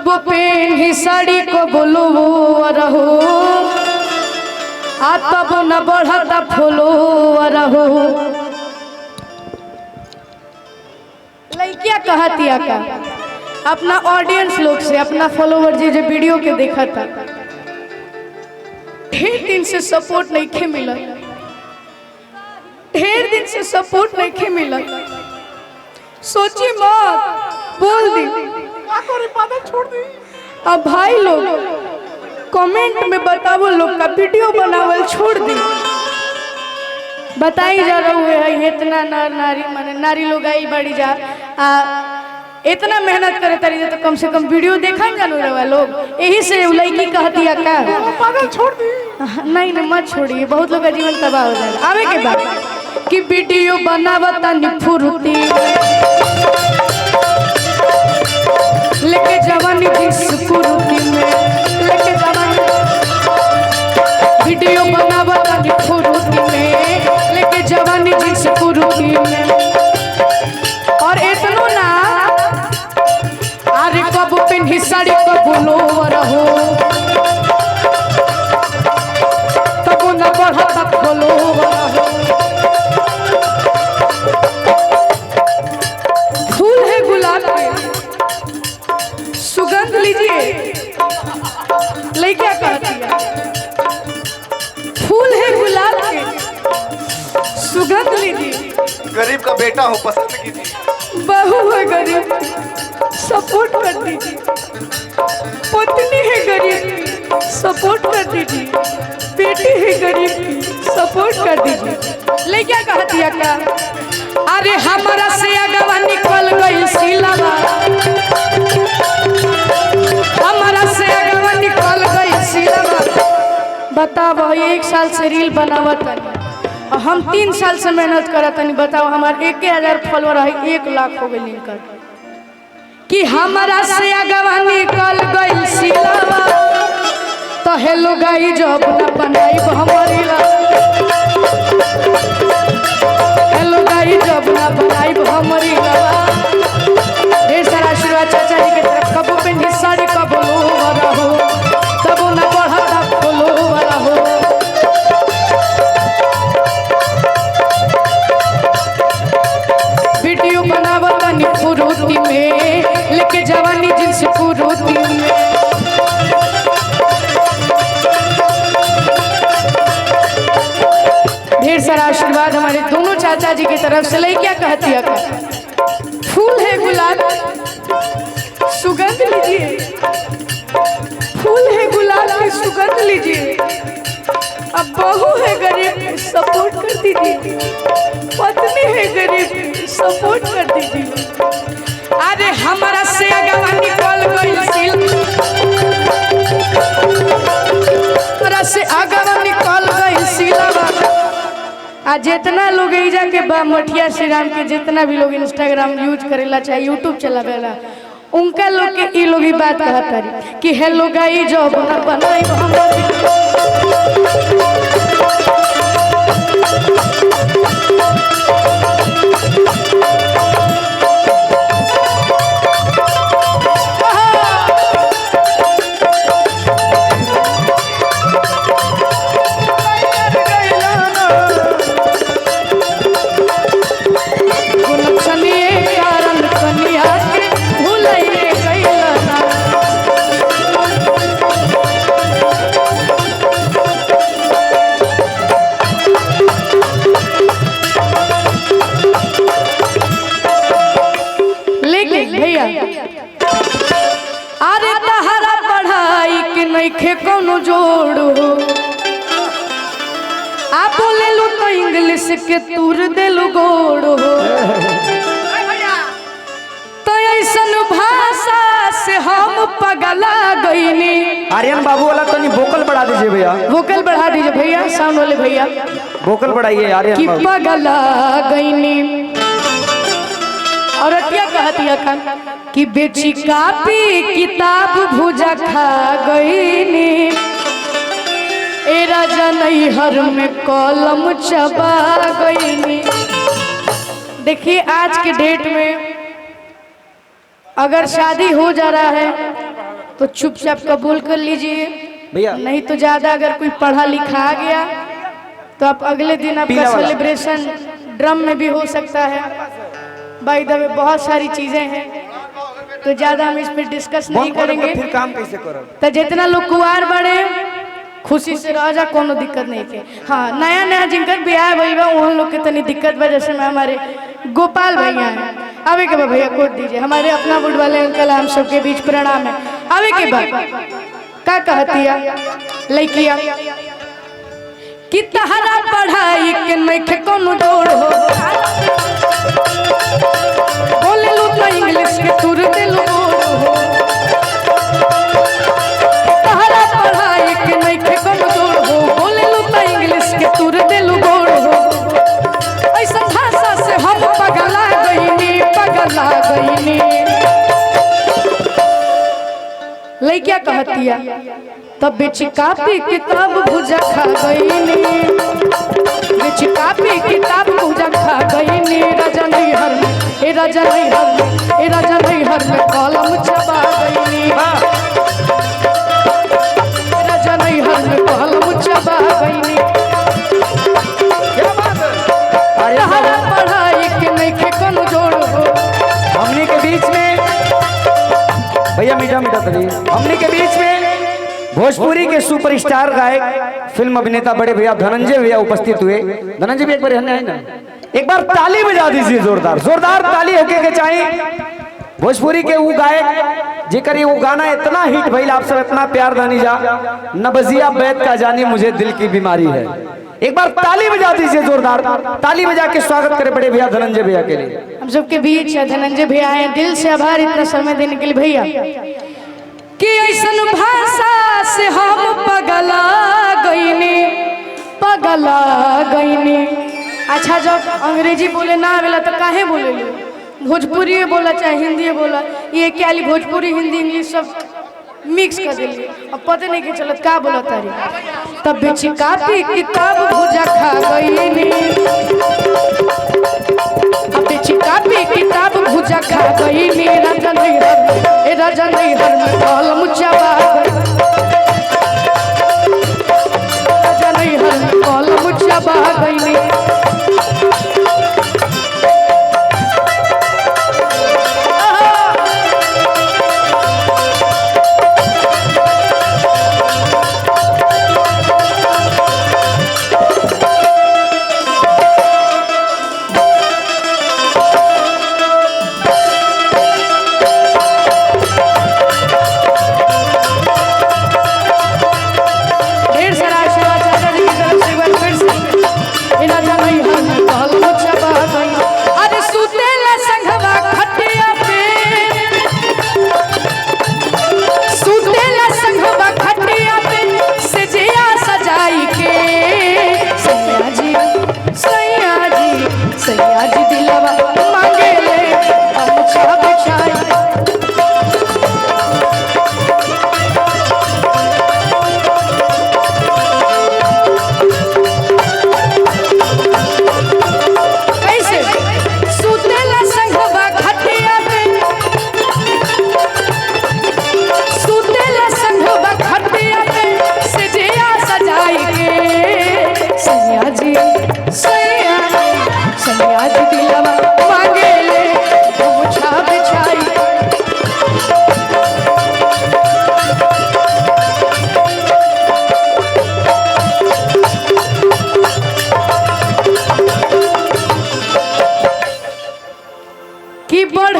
कब पेन ही साड़ी को बोलो रहो आ तब न बढ़ता फॉलो रहो। लड़किया कहतिया का अपना ऑडियंस लोग से, अपना फॉलोवर जी जो वीडियो के देखा था, ढेर दिन से सपोर्ट नहीं खे मिला, ढेर दिन से सपोर्ट नहीं खे मिला। सोची मत, बोल दी छोड़ दी। अब भाई लोग कमेंट में बताओ, लोग का वीडियो बनावल छोड़ दी। बताई जा रहा है इतना नारी माने नारी लोग आई बड़ी जा इतना मेहनत करे तरी तो कम से कम वीडियो देखा जानू रहा लोग। यही से लड़की कहती है का छोड़ दी। नहीं नहीं मत छोड़िए, बहुत लोग का जीवन तबाह हो जाएगा। आवे के बाद कि वीडियो बनावता निफुरुती लेके जवानी जिस फुरुती में, लेके जवानी वीडियो बनावता निफुरुती में, लेके जवानी जिस फुरुती में। और इतनो ना अरे कब पिन्ही साड़ी कब लोवर हो तब न बढ़ता फॉलोवर हो। फूल है गुलाब के सुगंध लीजिए, लड़किया कहती है फूल है गुलाब के सुगंध लीजिए। गरीब का बेटा हो, पसंद कीजिए। बहू है गरीब सपोर्ट कर दीजिए, पत्नी है गरीब सपोर्ट कर दीजिए, बेटी है गरीब सपोर्ट कर दीजिए। लड़किया कहती है क्या अरे हमारा से अगवा निकल गई सिलावा, हमारा से अगवा निकल गई सिलावा। बताओ 1 साल से रील बनावत और हम 3 साल से मेहनत करत नहीं। बताओ हमारे 1000 फॉलोअर है, 1 लाख हो गए लिंकर कि हमारा से अगवा निकल गई सिलावा। तो हेलो गाई जब न बनाई हमारी ला, हेलो गाई जब न बनाई हमारी ला। ढेर सारा आशीर्वाद चाचा जी के तरफ। कबो पे निसाड़ी कबो लोवर हो तब न बढ़ता फॉलोवर हो। वीडियो बनावता निफुरुती में लेके जवानी जिनसे फुरुती में। ढेर सारा आशीर्वाद हमारे दोनों चाचा जी की तरफ से। लड़किया कहती है का फूल है गुलाब सुगंध लीजिए, फूल है गुलाब की सुगंध लीजिए। अब बहू है गरीब सपोर्ट कर दीजिए, पत्नी है गरीब सपोर्ट कर दीजिए। अरे हमारा से अगवा निकल गई सिल, हमारा से अगवा निकल गई सिलावा। आ जितना लोग एजा के बा मठिया श्री राम के जितना भी लोग इंस्टाग्राम यूज करेला चाहे यूट्यूब चलावेला, उनका लोग के ई लोग ही बात कहता रही कि हेलो गाई जब न बनाई नइखे कोनो जोड़ हो। आप बोले लो तो इंग्लिश के तूर देलू गोड़ हो। तो ऐसन भाषा से हम पगला गईनी। आर्यन बाबू वाला तो नहीं वोकल बढ़ा दीजिए भैया, वोकल बढ़ा दीजिए भैया, साउंड वाले भैया वोकल बढ़ाइए आर्यन कि बाबू। पगला गईनी। और अतिया कहती है कि बेची कापी किताब भुजा खा गईनी। ए राजा नैहर में कलम चबा गईनी। देखिए आज के डेट में अगर शादी हो जा रहा है तो चुपचाप कबूल कर लीजिए भैया नहीं तो ज्यादा अगर कोई पढ़ा लिखा आ गया तो आप अगले दिन आपका पीला वाला। सेलिब्रेशन ड्रम में भी हो सकता है। बाय द वे बहुत सारी चीजें हैं तो ज्यादा हम इस पर डिस्कस नहीं करेंगे। फिर काम कैसे करो? तो जितना लोग कुआर बड़े खुशी से रह जा, कोनो दिक्कत नहीं के। हाँ, नया नया जिनकर ब्याह भइल बा उन लोग के तनी दिक्कत बा। जैसे में हमारे गोपाल भैया हैं, आवे के बा भैया कोट दीजिए। हमारे अपना बुढ़ वाले अंकल हम सबके बीच प्रणाम है। आवे के बाद का कहतिया लइकिया कि तहरा पढ़ाई के नइखे कोनो जोड़ हो, बोले लू तो इंग्लिश के तुर दिल बोल हो। तहरा पढ़ाई के नइखे कोनो जोड़ हो, बोले लू तो इंग्लिश के तुर दिल बोल हो। ऐसा भाषा से हम पगला गईनी, पगला गईनी। लइकिया कहतिया तब बेच कापी किताब भुजा खा गईनी, बेच कापी किताब भुजा खा गईनी। राजा नैहर में ए राजा नैहर में ए राजा नैहर में कलम चबा गईनी, राजा नैहर में कलम चबा गईनी। तहरा पढ़ाई के नइखे कोनो जोड़ हो। हमने के बीच में भैया मीठा मीठा तभी हमने के बीच में भोजपुरी के सुपरस्टार गायक फिल्म अभिनेता बड़े भैया धनंजय भैया उपस्थित हुए। धनंजय भैया एक बार है ना, एक बार ताली बजा दीजिए, जोरदार जोरदार ताली होके के चाहिए। भोजपुरी के वो गायक जेकर ये वो गाना इतना हिट भइल, आप सब इतना प्यार दानी जा नबजिया बैत का जानी मुझे दिल की बीमारी है। एक बार ताली बजा दीजिए, जोरदार ताली बजा के स्वागत करें बड़े भैया धनंजय भैया के लिए। हम सबके बीच धनंजय भैया आए, दिल से आभार इतना समय देने के लिए भैया। कि ऐसन भाषा से हम पगला गईनी, पगला गईनी। अच्छा जब अंग्रेजी बोले ना आवेला तो काहे बोले लो? भोजपुरी बोला चाहे हिंदी बोला, ये क्या ली भोजपुरी हिंदी इंग्लिश सब मिक्स कर दिली। अब पता नहीं कि चलत का बोला तारी। तब बेची कापी किताब भुजा खा गईनी, अब बेची कापी किताब भुजा खा गईनी। राजा नैहर ए राजा नैहर में कलम चबा गईनी, राजा नैहर में कलम चबा गईनी। बढ़